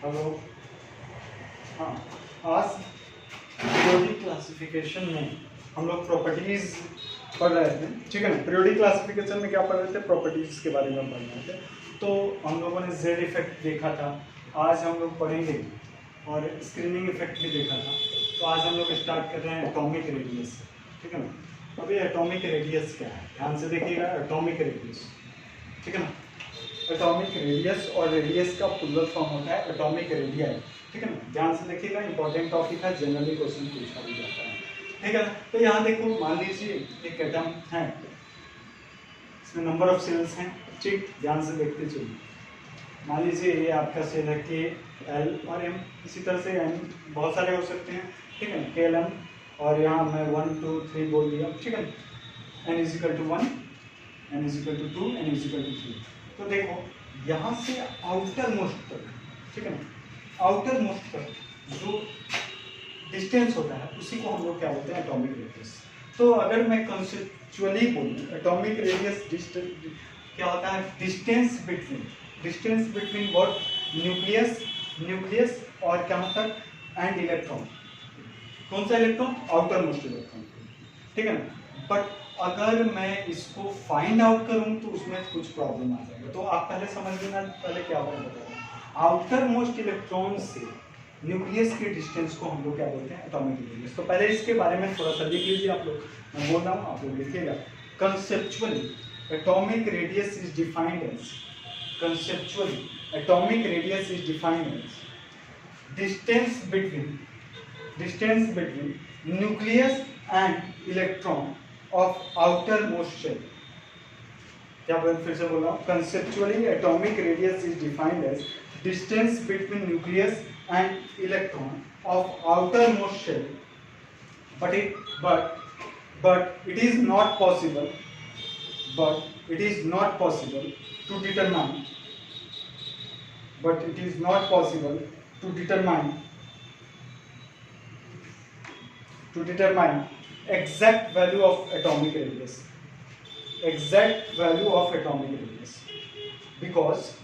Hello. हाँ, आज periodic classification में हम लोग प्रॉपर्टीज पढ़ रहे थे, ठीक है ना। पीरियोडिक क्लासिफिकेशन में क्या पढ़ रहे थे? प्रॉपर्टीज के बारे में पढ़ रहे थे। तो हम लोगों ने जेड इफेक्ट देखा था, आज हम लोग पढ़ेंगे और स्क्रीनिंग इफेक्ट भी देखा था। तो आज हम लोग स्टार्ट कर रहे हैं एटॉमिक रेडियस, ठीक है ना। अभी एटॉमिक रेडियस क्या है, ध्यान से देखिएगा। एटॉमिक रेडियस, ठीक है ना। एटॉमिक रेडियस और रेडियस का प्लूरल फॉर्म होता है एटॉमिक रेडियाई, ठीक है ना। ध्यान से देखिएगा, इंपॉर्टेंट टॉपिक है, जनरली क्वेश्चन पूछा भी जाता है, ठीक है ना। तो यहाँ देखो, मान लीजिए एक एटम है, इसमें नंबर ऑफ सेल्स हैं, ठीक। ध्यान से देखते चलिए। मान लीजिए ये आपका सेल है के, एल और एम, इसी तरह से एन बहुत सारे हो सकते हैं, ठीक है ना। के एल एम, और यहाँ मैं 1 2 3 बोल दिया, ठीक है ना। N equal to 1, N equal to 2, N equal to 3। तो देखो यहाँ से आउटर मोस्ट तक, ठीक है ना, आउटर मोस्ट तक जो डिस्टेंस होता है उसी को हम लोग क्या बोलते हैं? Atomic radius. तो अगर मैं कंसेप्चुअली बोलूँ, एटॉमिक रेडियस क्या होता है? Distance between what? न्यूक्लियस और क्या मतलब एंड इलेक्ट्रॉन। कौन सा इलेक्ट्रॉन? आउटर मोस्ट इलेक्ट्रॉन, ठीक है ना। बट अगर मैं इसको फाइंड आउट करूं तो उसमें कुछ प्रॉब्लम आ जाएगा। तो आप पहले समझ लेना, पहले क्या बता रहा हूं। आउटर मोस्ट इलेक्ट्रॉन से न्यूक्लियस के डिस्टेंस को हम लोग क्या बोलते हैं? Atomic radius. तो पहले इसके बारे में थोड़ा सा लिख लीजिए आप लोग, मैं बोल रहा हूँ, आप लोग लिखिएगा। Conceptually atomic radius is defined as, conceptually atomic radius is defined as distance between nucleus and electron of outermost shell. क्या बोल, फिर से बोल रहा हूँ। Conceptually atomic radius is defined as distance between nucleus and electron of outermost shell, but it is not possible to determine exact value of atomic radius, because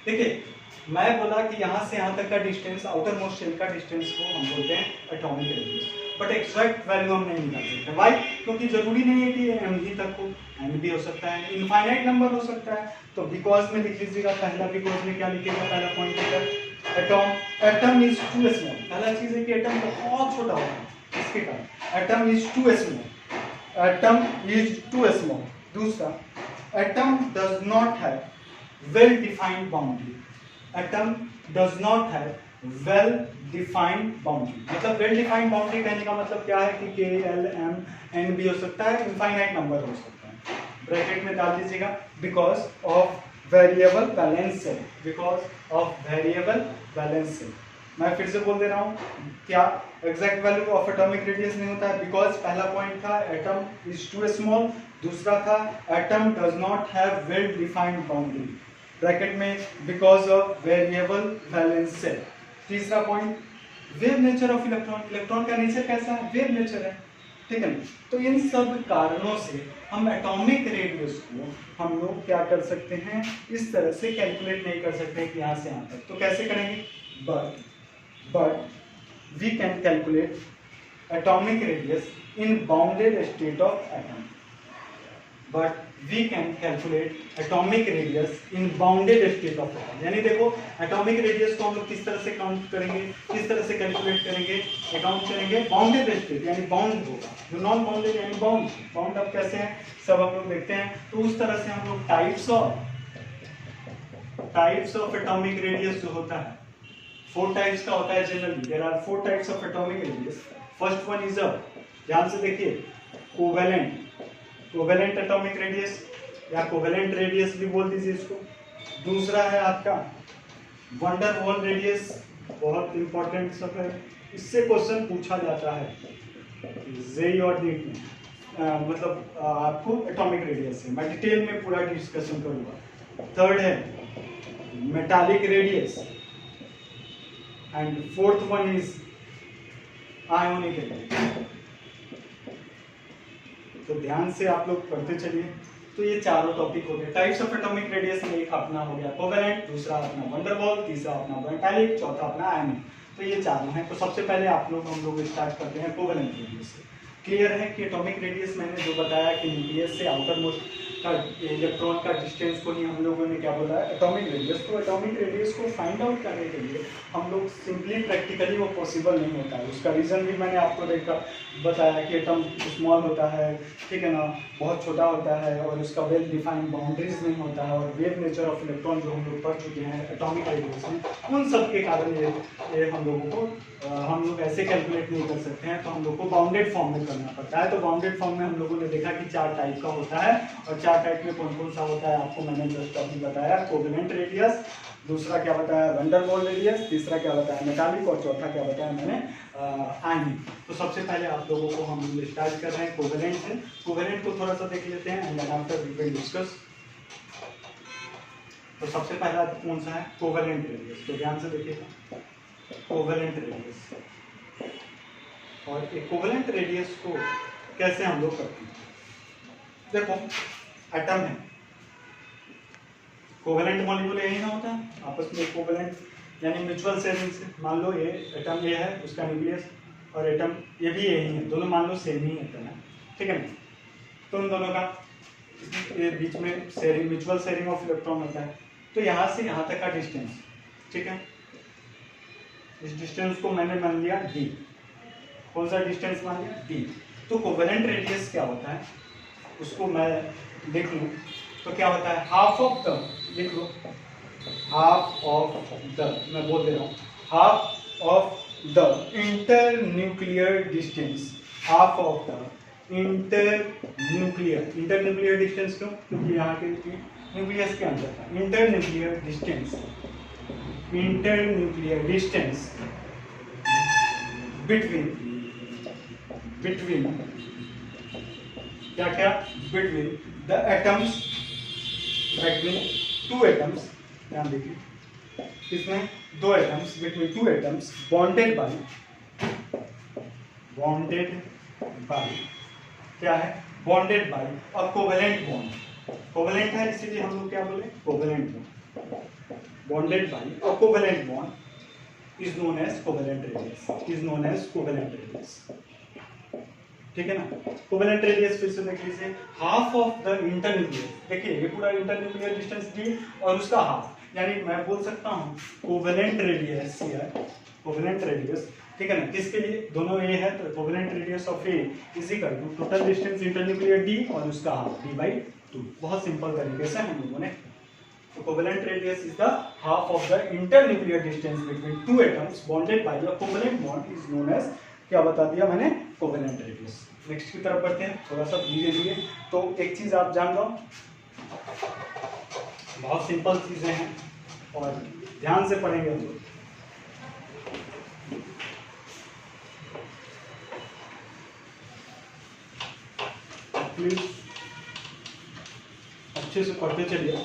देखिए, मैं बोला कि यहाँ से यहाँ तक का डिस्टेंस, आउटर मोस्ट शेल का डिस्टेंस को हम बोलते हैं atomic radius. But exact value हम नहीं निकाल सकते। वाई? क्योंकि जरूरी नहीं है कि एम ही तक हो, एन भी हो सकता है, इनफाइनाइट नंबर हो सकता है। तो बिकॉज में लिख लीजिएगा। पहला बिकॉज में क्या लिखिएगा? पहला point atom is too small. पहला चीज है कि एटम बहुत छोटा होता है, इसके कारण एटम इज टू स्मॉल। दूसरा, atom does not have well defined boundary. Atom does not have well defined boundary. मतलब वेल डिफाइंड बाउंड्री कहने का मतलब क्या है कि के, एल, एम, एन भी हो सकता है, इनफाइनाइट नंबर हो सकता है। ब्रैकेट में डाल दीजिएगा, because of variable balance shell. मैं फिर से बोल दे रहा हूँ, क्या exact value of atomic radius नहीं होता है? बिकॉज पहला पॉइंट था एटम इज टू स्मॉल, दूसरा था atom does not have well defined boundary, bracket में because of variable balance cell. तीसरा point, wave nature of electron. Electron का नेचर कैसा है? वेव नेचर है, ठीक है ना। तो इन सब कारणों से हम एटॉमिक रेडियस को हम लोग क्या कर सकते हैं? इस तरह से कैलकुलेट नहीं कर सकते कि यहाँ से यहाँ तक। तो कैसे करेंगे? but we can calculate atomic radius in bounded state of atom. यानी देखो, एटॉमिक रेडियस को हम लोग किस तरह से काउंट करेंगे, किस तरह से कैलकुलेट करेंगे, अकाउंट करेंगे बाउंडेड स्टेट, यानी बाउंड होगा। जो नॉन बाउंडेड यानी बाउंड अब कैसे हैं सब हम लोग देखते हैं। तो उस तरह से हम लोग टाइप्स ऑफ एटॉमिक रेडियस जो होता है, 4 टाइप्स का होता है generally. There are 4 types of atomic radius. First one is, ध्यान से देखिए, कोवेलेंट एटॉमिक रेडियस या कोवेलेंट रेडियस भी बोल दीजिए इसको। दूसरा है आपका वंडर वॉल रेडियस, बहुत इंपॉर्टेंट सब है, इससे क्वेश्चन पूछा जाता है जेई और नीट में। मतलब आपको एटॉमिक रेडियस है, मैं डिटेल में पूरा डिस्कशन करूंगा। थर्ड है metallic radius, and fourth one is ionic radius. तो ध्यान से आप लोग पढ़ते चलिए। तो ये चारों टॉपिक हो गए। टाइप्स ऑफ एटॉमिक रेडियस में एक अपना हो गया कोवेलेंट, दूसरा अपना वंडरवॉल, तीसरा अपना मेटालिक, चौथा अपना आयनिक। तो ये चारों हैं। तो सबसे पहले हम लोग स्टार्ट करते हैं कोवेलेंट रेडियस से। क्लियर है कि एटॉमिक रेडियस मैंने जो बताया कि न्यूक्लियस से आउटर मोस्ट का इलेक्ट्रॉन का डिस्टेंस को ही हम लोगों ने क्या बोला है, एटॉमिक रेडियस। तो एटॉमिक रेडियस को फाइंड आउट करने के लिए हम लोग सिंपली प्रैक्टिकली वो पॉसिबल नहीं होता है। उसका रीज़न भी मैंने आपको बताया कि एटम स्मॉल होता है, ठीक है ना, बहुत छोटा होता है और उसका वेल डिफाइंड बाउंड्रीज नहीं होता है, और वेव नेचर ऑफ इलेक्ट्रॉन जो हम लोग पढ़ चुके हैं एटॉमिक रेडियस में, उन सब के कारण ये हम लोगों को हम लोग ऐसे कैलकुलेट नहीं कर सकते हैं। तो हम लोग को बाउंडेड फॉर्म में करना पड़ता है। तो बाउंडेड फॉर्म में हम लोगों ने देखा कि 4 टाइप का होता है, और 4 टाइप में कौन कौन सा होता है आपको मैंने जस्ट अभी बताया। कोवेलेंट रेडियस, दूसरा क्या बताया वंडरवॉल रेडियस, तीसरा क्या बताया मेटालिक, और चौथा क्या बताया मैंने आयनिक। तो सबसे पहले आप लोगों को हम स्टार्ट कर रहे हैं कोवेलेंट से। कोवेलेंट को थोड़ा सा देख लेते हैं and after we will discuss. तो सबसे पहला कौन सा है, कोवेलेंट रेडियस। तो ध्यान से देखिएगा, कोवेलेंट रेडियस। और एक कोवेलेंट रेडियस को कैसे हम लोग करते हैं, देखो एटम है, कोवेलेंट मॉलिक्यूल यही ना होता है आपस में, कोवेलेंट यानी म्यूचुअल शेयरिंग से। मान लो ये एटम ये है, उसका न्यूक्लियस, और एटम ये भी यही है, दोनों मान लो सेम ही एटम है, ठीक है ना। तो उन दोनों का ये बीच में sharing, mutual sharing of electron होता है। तो यहाँ से यहाँ तक का डिस्टेंस, ठीक है, इस डिस्टेंस को मैंने मान लिया d। कौन सा डिस्टेंस मान लिया, d। तो कोवेलेंट रेडियस क्या होता है, उसको मैं लिख लूँ तो क्या होता है, हाफ ऑफ द, लिख लो हाफ ऑफ द, मैं बोल दे रहा हूँ, half of the internuclear distance, half of the internuclear distance. क्यों, क्योंकि यहाँ के न्यूक्लियस के अंदर था, इंटर न्यूक्लियर डिस्टेंस बिटवीन क्या between the atoms, between 2 atoms, ध्यान देखिए इसमें 2 atoms, between 2 atoms bonded by क्या है, bonded by a covalent bond. Covalent है इसीलिए हम लोग क्या बोले, covalent bond, bonded by a covalent bond is known as covalent radius, ठीक है ना। कोवेलेंट रेडियस फिर से देख लीजिए, हाफ ऑफ द इंटरन्यूक्लियर, देखिए ये पूरा इंटरन्यूक्लियर डिस्टेंस डी और उसका हाफ, यानी मैं बोल सकता हूँ कोवेलेंट रेडियस, ठीक है ना, किसके लिए, दोनों ए है तो covalent radius of A is equal to total distance internuclear D और उसका हाफ d/2। बहुत सिंपल तरीके से हम लोगों ने, तो covalent radius is the half of the internuclear distance between 2 atoms bonded by a covalent bond is known as, क्या बता दिया मैंने, कोवेलेंट रेडियस। नेक्स्ट की तरफ बढ़ते हैं, थोड़ा सा धीरे। तो एक चीज आप जान लो, बहुत सिंपल चीजें हैं और ध्यान से पढ़ेंगे हम लोग। प्लीज अच्छे से पढ़ते चलिए।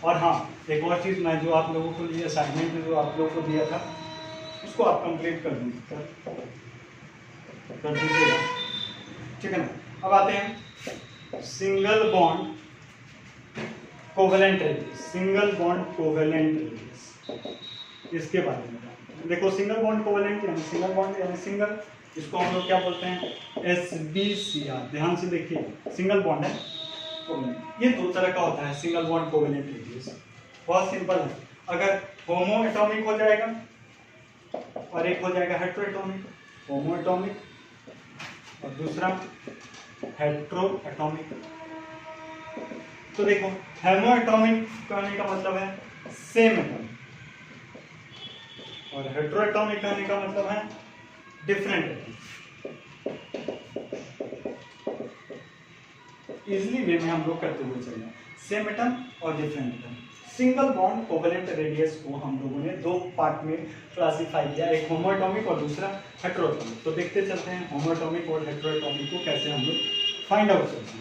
और हाँ, एक और चीज, मैं जो आप लोगों को लिए असाइनमेंट में जो आप लोगों को दिया था उसको आप कंप्लीट कर दीजिएगा, ठीक है ना। अब आते हैं सिंगल बॉन्ड कोवेलेंट रेडियस, इसके बारे में देखो। सिंगल बॉन्ड कोवेलेंट यानी सिंगल बॉन्ड यानी सिंगल, इसको हम लोग क्या बोलते हैं, SBCR। ध्यान से देखिए, सिंगल बॉन्ड है कोवेलेंट, ये 2 तरह का होता है सिंगल बॉन्ड कोवेलेंट रेडियस। बहुत सिंपल है, अगर होमो एटॉमिक हो जाएगा और एक हो जाएगा हेट्रो एटॉमिक, होमो एटॉमिक और दूसरा हेट्रो एटॉमिक। तो देखो हेमो एटॉमिक कहने का मतलब है सेम एटॉमिक, और हेट्रो एटॉमिक कहने का मतलब है डिफरेंट एटॉमिक। इजली वे में हम लोग करते हुए चल रहे हैं, सेम एटम और different atom. Single bond covalent radius को हम लोगों ने 2 पार्ट में क्लासिफाई किया, एक होमो एटॉमिक और दूसरा हेट्रो एटॉमिक। तो देखते चलते हैं होमो एटॉमिक और हेट्रो एटॉमिक को कैसे हम लोग फाइंड आउट करते हैं।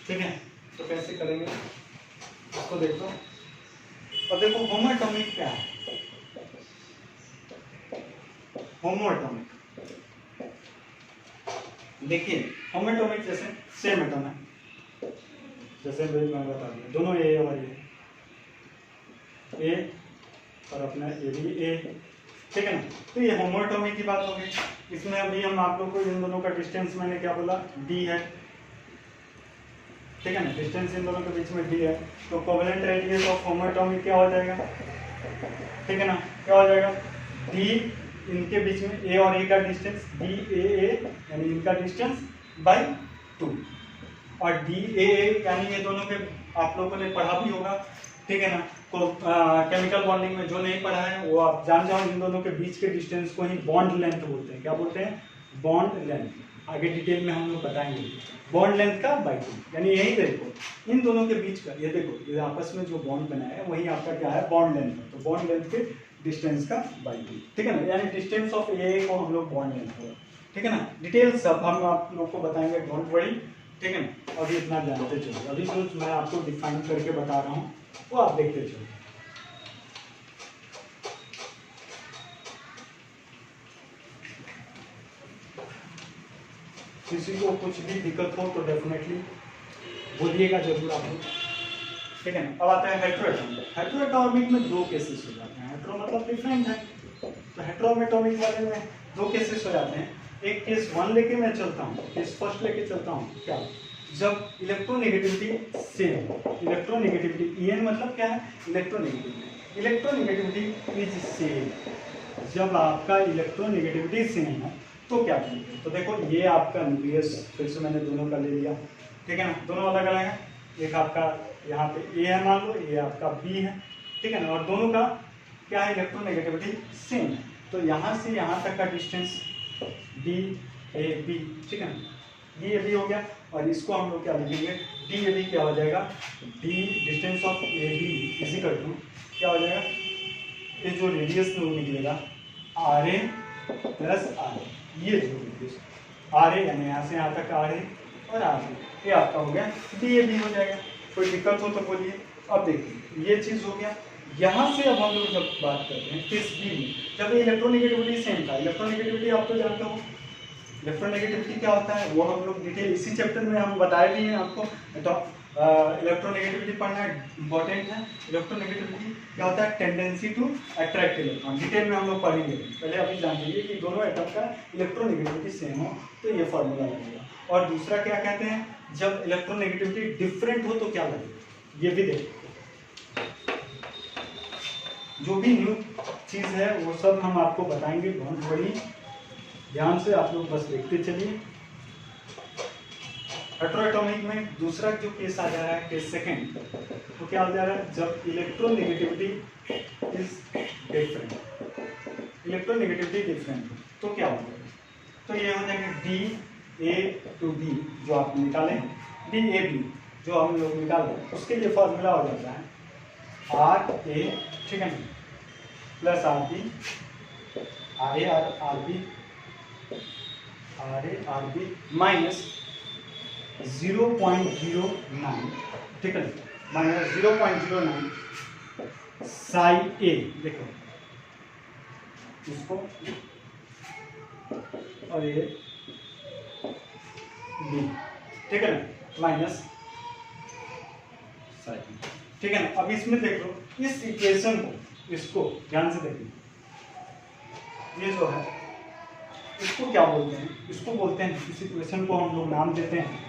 ठीक है, तो कैसे करेंगे उसको देखो। अब देखो होमोएटॉमिक क्या है, होमोएटॉमिक देखिए होमोएटॉमिक जैसे सेम एटम है, जैसे मैं बता दिया दोनों ए और ए और अपना ए भी ए, ठीक है ना। तो ये होमोएटॉमिक की बात हो गई। इसमें अभी हम आप लोग को इन दोनों का डिस्टेंस मैंने क्या बोला, डी है, ठीक है ना, डिस्टेंस इन दोनों के बीच में डी है। तो कोवेलेंट रेडियस ऑफ होमोएटॉमिक क्या हो जाएगा, ठीक है ना, क्या हो जाएगा, डी इनके बीच में ए और ए का डिस्टेंस डी ए यानी इनका डिस्टेंस बाई 2 और डी ए यानी ये दोनों के आप लोगों ने पढ़ा भी होगा, ठीक है ना। तो केमिकल बॉन्डिंग में जो नहीं पढ़ा है वो आप जान जाओ, इन दोनों के बीच के डिस्टेंस को ही बॉन्ड लेंथ बोलते हैं। क्या बोलते हैं, बॉन्ड लेंथ। आगे डिटेल में हम लोग बताएंगे बॉन्ड लेंथ का बाई 2, यानी यही देखो इन दोनों के बीच का, ये देखो ये आपस में जो बॉन्ड बनाया है वही आपका क्या है, बॉन्ड लेंथ है। तो बॉन्ड लेंथ के डिस्टेंस का बाई 2, ठीक है ना, यानी डिस्टेंस ऑफ ए को हम लोग बॉन्ड लेंथ होगा, ठीक है ना। डिटेल सब हम आप लोग को बताएंगे, डोंट वरी, ठीक है ना। अभी इतना जानते चलो, अभी जो मैं आपको डिफाइन करके बता रहा हूँ वो आप देखते चलो। किसी को कुछ भी दिक्कत हो तो डेफिनेटली बोलिएगा जरूर आप लोग, ठीक है ना। अब आता है हेट्रोएटॉमिक। हेट्रोएटॉमिक में दो केसेस हो जाते हैं, हेट्रो मतलब डिफरेंट है, तो हेट्रोएटॉमिक वाले में दो केसेस हो जाते हैं। एक केस 1 लेके मैं चलता हूँ, केस फर्स्ट लेके चलता हूँ, क्या, जब इलेक्ट्रोनेगेटिविटी सेम, इलेक्ट्रोनेगेटिविटी EN मतलब क्या है, इलेक्ट्रोनेगेटिविटी, इलेक्ट्रोनेगेटिविटी इज सेम। जब आपका इलेक्ट्रोनेगेटिविटी सेम है तो क्या करेंगे, तो देखो ये आपका न्यूक्लियस, फिर से मैंने दोनों का ले लिया, ठीक है ना, दोनों अलग अलग है। एक आपका यहाँ पे ए है मान लो, ये आपका बी है, ठीक है ना, और दोनों का क्या है, इलेक्ट्रोनेगेटिविटी सेम है। तो यहाँ से यहाँ तक का डिस्टेंस डी ए बी, ठीक है ना, डी ए बी हो गया। और इसको हम लोग क्या लिखेंगे, डी ए बी क्या हो जाएगा, D distance of A B is equal to क्या हो जाएगा, ये जो रेडियस में वो निकलेगा आर ए प्लस आर, ये जो रेडियस आर ए यानी यहाँ से यहाँ तक आर ए और आर बी, ये आपका हो गया डी ए बी हो जाएगा। कोई दिक्कत हो तो बोलिए। अब देखिए ये चीज़ हो गया। यहाँ से अब हम लोग जब बात करते हैं केस बी में, जब ये इलेक्ट्रोनेगेटिविटी सेम था, इलेक्ट्रोनेगेटिविटी आप तो जानते हो, इलेक्ट्रोनेगेटिविटी क्या होता है वो हम लोग डिटेल इसी चैप्टर में हम बताए भी हैं आपको। तो इलेक्ट्रोनेगेटिविटी पढ़ना इंपॉर्टेंट है। इलेक्ट्रोनेगेटिविटी क्या होता है, tendency to attract electron, detail में हम लोग पढ़ेंगे। पहले अभी जान लीजिए कि दोनों एटम का इलेक्ट्रोनेगेटिविटी सेम हो तो ये फॉर्मूला लगेगा। और दूसरा क्या कहते हैं, जब इलेक्ट्रोनेगेटिविटी डिफरेंट हो तो क्या लगेगा, ये भी देखिए। जो भी न्यू चीज़ है वो सब हम आपको बताएंगे, बहुत बड़ी ध्यान से आप लोग बस देखते चलिए। हेट्रोएटॉमिक में दूसरा जो केस आ जा रहा है, केस सेकंड, तो क्या आ जा रहा है, जब electronegativity is different, electronegativity different तो क्या होगा, तो ये हो जाएगा डी ए टू बी जो आप निकालें, डी ए बी जो हम लोग निकालें, उसके लिए फॉर्मूला हो जाता है आर ए, ठीक है, plus R B, R A R B, R A R B minus 0.09, ठीक है, माइनस 0.09 साई ए, देखो इसको, और ये बी, ठीक है ना, माइनस साई, ठीक है ना। अब इसमें देख लो इस इक्वेशन को, इसको ध्यान से देखिए, ये जो है इसको क्या बोलते हैं, इसको बोलते हैं, इस इक्वेशन को हम लोग नाम देते हैं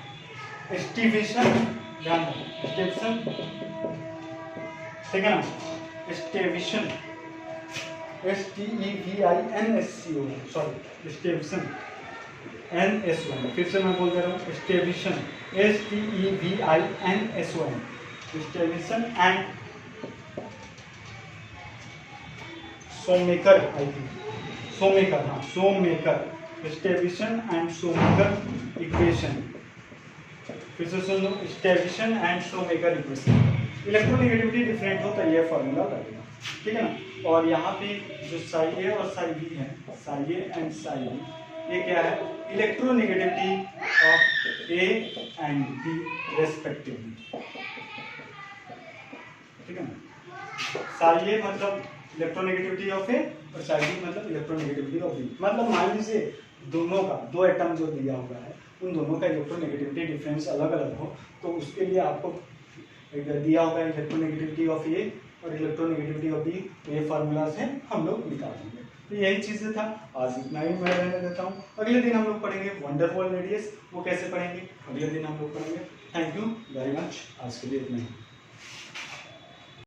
स्टीवेशन, ध्यान रखो स्टीवेशन, ठीक है ना, स्टीवेशन, STEVINSCO, सॉरी स्टीवेशन NSON, फिर से मैं बोल दे रहा हूँ स्टीवेशन STEVINSON, स्टीवेशन and Shoemaker, I think Shoemaker, हाँ शोमेकर, स्टीवेशन एंड शोमेकर इक्वेशन, फिर से सुन लो स्टीवेशन and Shoemaker equation. Electronegativity different हो तो ये फॉर्मूला लगेगा, ठीक है ना। और यहाँ पे जो साई ए और साई बी है, psi A and psi B, ये क्या है, electronegativity of A and B respectively, ठीक है ना। साई ए मतलब इलेक्ट्रोनेगेटिविटी ऑफ ए और साई बी मतलब इलेक्ट्रोनेगेटिविटी ऑफ बी। मतलब मान लीजिए दोनों का दो एटम जो दिया हुआ है उन दोनों का इलेक्ट्रोनेगेटिविटी डिफरेंस अलग अलग हो, तो उसके लिए आपको दिया होगा इलेक्ट्रोनेगेटिविटी ऑफ ए और इलेक्ट्रोनेगेटिविटी ऑफ बी, तो ये फार्मूलाज हैं हम लोग निकाल लेंगे। तो यही चीज़ें था, आज इतना ही मैं रहने देता हूँ। अगले दिन हम लोग पढ़ेंगे वंडरवॉल रेडियस, वो कैसे पढ़ेंगे अगले दिन हम लोग पढ़ेंगे। थैंक यू वेरी मच, आज के लिए इतना ही।